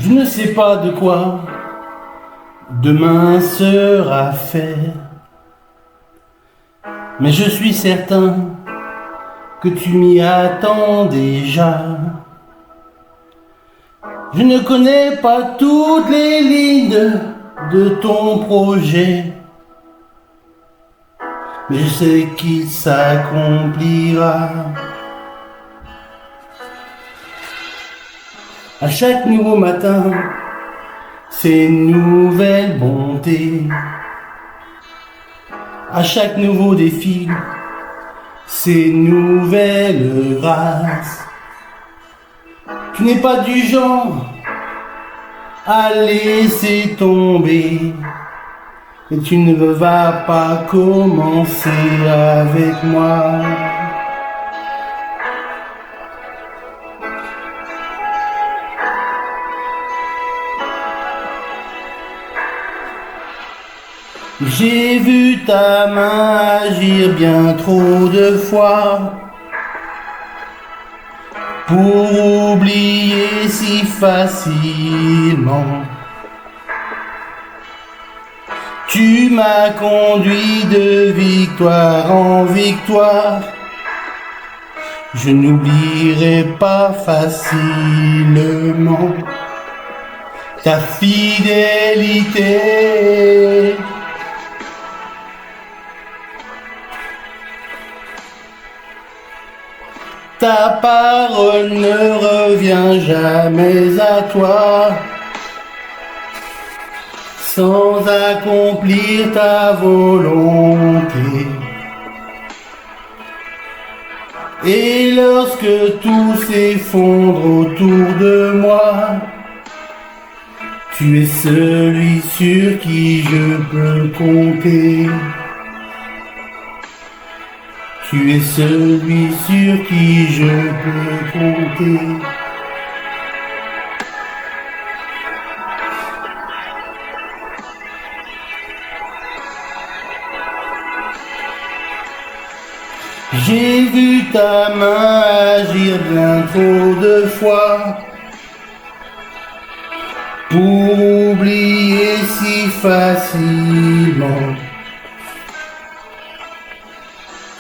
Je ne sais pas de quoi demain sera fait, mais je suis certain que tu m'y attends déjà. Je ne connais pas toutes les lignes de ton projet, mais je sais qu'il s'accomplira. À chaque nouveau matin, c'est une nouvelle bonté. À chaque nouveau défi, c'est une nouvelle grâce. Tu n'es pas du genre à laisser tomber, et tu ne vas pas commencer avec moi. J'ai vu ta main agir bien trop de fois pour oublier si facilement. Tu m'as conduit de victoire en victoire. Je n'oublierai pas facilement ta fidélité. Ta parole ne revient jamais à toi sans accomplir ta volonté. Et lorsque tout s'effondre autour de moi, tu es celui sur qui je peux compter. Tu es celui sur qui je peux compter. J'ai vu ta main agir bien trop de fois pour oublier si facilement.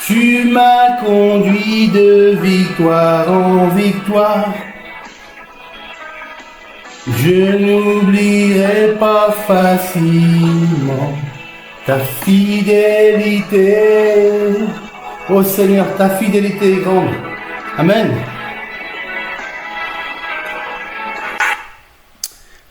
Tu m'as conduit de victoire en victoire. Je n'oublierai pas facilement ta fidélité. Oh Seigneur, ta fidélité est grande. Amen.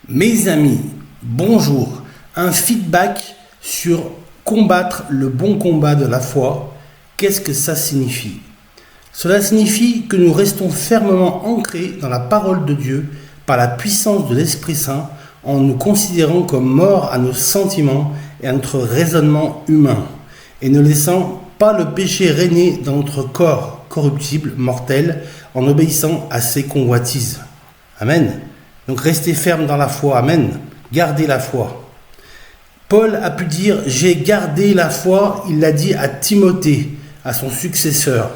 Mes amis, bonjour. Un feedback sur combattre le bon combat de la foi. Qu'est-ce que ça signifie? Cela signifie que nous restons fermement ancrés dans la parole de Dieu par la puissance de l'Esprit Saint en nous considérant comme morts à nos sentiments et à notre raisonnement humain et ne laissant pas le péché régner dans notre corps corruptible, mortel, en obéissant à ses convoitises. Amen. Donc restez ferme dans la foi. Amen. Gardez la foi. Paul a pu dire « J'ai gardé la foi », il l'a dit à Timothée, à son successeur.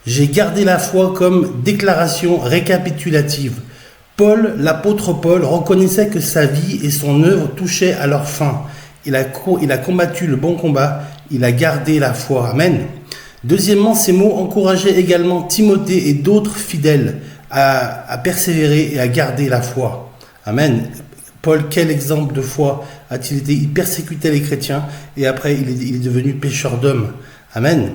J'ai gardé la foi comme déclaration récapitulative. Paul, l'apôtre Paul, reconnaissait que sa vie et son œuvre touchaient à leur fin. Il a combattu le bon combat, il a gardé la foi. Amen. Deuxièmement, ces mots encourageaient également Timothée et d'autres fidèles à persévérer et à garder la foi. Amen. Paul, quel exemple de foi a-t-il été? Il persécutait les chrétiens et après il est devenu pécheur d'hommes. Amen.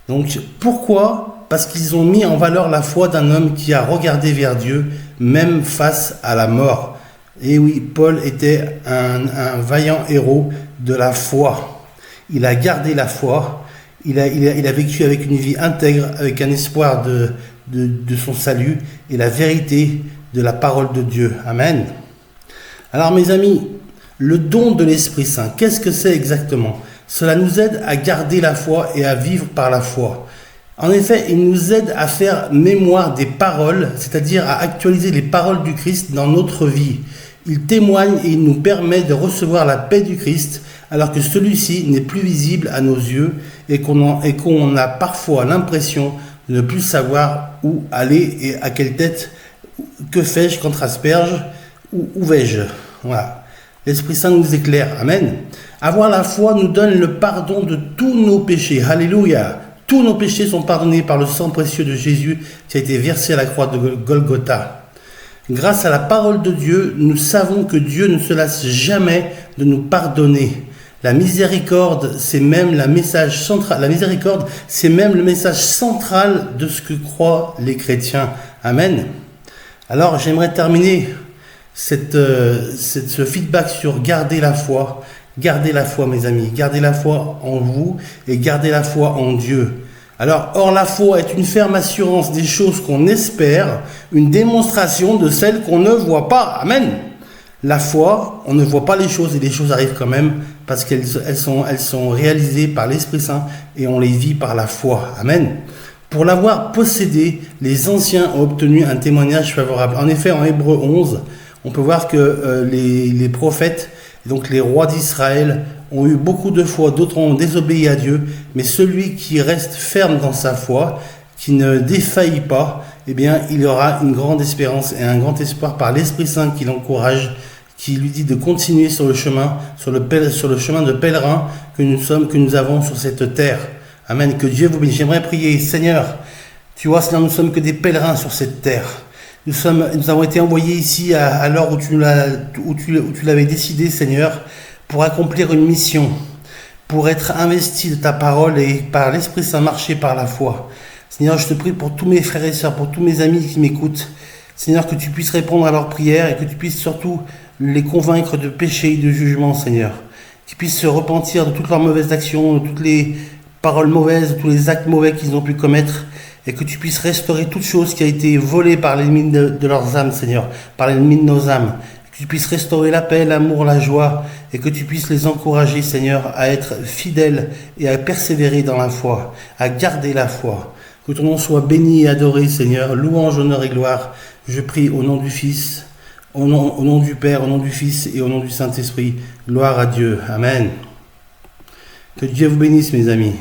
Donc pourquoi? Parce qu'ils ont mis en valeur la foi d'un homme qui a regardé vers Dieu, même face à la mort. Et oui, Paul était un vaillant héros de la foi. Il a gardé la foi, il a vécu avec une vie intègre, avec un espoir de son salut et la vérité de la parole de Dieu. Amen. Alors mes amis, le don de l'Esprit Saint, qu'est-ce que c'est exactement? Cela nous aide à garder la foi et à vivre par la foi. En effet, il nous aide à faire mémoire des paroles, c'est-à-dire à actualiser les paroles du Christ dans notre vie. Il témoigne et il nous permet de recevoir la paix du Christ alors que celui-ci n'est plus visible à nos yeux et qu'on a parfois l'impression de ne plus savoir où aller et à quelle tête, que fais-je contre asperge où vais-je? Voilà. L'Esprit Saint nous éclaire. Amen. Avoir la foi nous donne le pardon de tous nos péchés. Alléluia. Tous nos péchés sont pardonnés par le sang précieux de Jésus qui a été versé à la croix de Golgotha. Grâce à la parole de Dieu, nous savons que Dieu ne se lasse jamais de nous pardonner. La miséricorde, c'est même le message central de ce que croient les chrétiens. Amen. Alors, j'aimerais terminer ce feedback sur garder la foi. Gardez la foi, mes amis. Gardez la foi en vous et gardez la foi en Dieu. Alors, or la foi est une ferme assurance des choses qu'on espère, une démonstration de celles qu'on ne voit pas. Amen. La foi, on ne voit pas les choses et les choses arrivent quand même parce qu'elles sont réalisées par l'Esprit Saint et on les vit par la foi. Amen. Pour l'avoir possédé, les anciens ont obtenu un témoignage favorable. En effet, en Hébreux 11, on peut voir que les prophètes, donc les rois d'Israël, ont eu beaucoup de foi, d'autres ont désobéi à Dieu, mais celui qui reste ferme dans sa foi, qui ne défaillit pas, eh bien, il aura une grande espérance et un grand espoir par l'Esprit Saint qui l'encourage, qui lui dit de continuer sur le chemin, sur le chemin de pèlerin que nous avons sur cette terre. Amen. Que Dieu vous bénisse. J'aimerais prier, Seigneur, tu vois, Seigneur, nous sommes que des pèlerins sur cette terre. Nous avons été envoyés ici à l'heure où tu l'avais décidé, Seigneur, pour accomplir une mission, pour être investi de ta parole et par l'Esprit Saint marcher par la foi. Seigneur, je te prie pour tous mes frères et sœurs, pour tous mes amis qui m'écoutent. Seigneur, que tu puisses répondre à leurs prières et que tu puisses surtout les convaincre de péché et de jugement, Seigneur. Qu'ils puissent se repentir de toutes leurs mauvaises actions, de toutes les paroles mauvaises, de tous les actes mauvais qu'ils ont pu commettre, et que tu puisses restaurer toute chose qui a été volée par l'ennemi de leurs âmes, Seigneur, par l'ennemi de nos âmes. Que tu puisses restaurer la paix, l'amour, la joie, et que tu puisses les encourager, Seigneur, à être fidèles et à persévérer dans la foi, à garder la foi. Que ton nom soit béni et adoré, Seigneur, louange, honneur et gloire. Je prie au nom du Fils, au nom du Père, au nom du Fils et au nom du Saint-Esprit. Gloire à Dieu. Amen. Que Dieu vous bénisse, mes amis.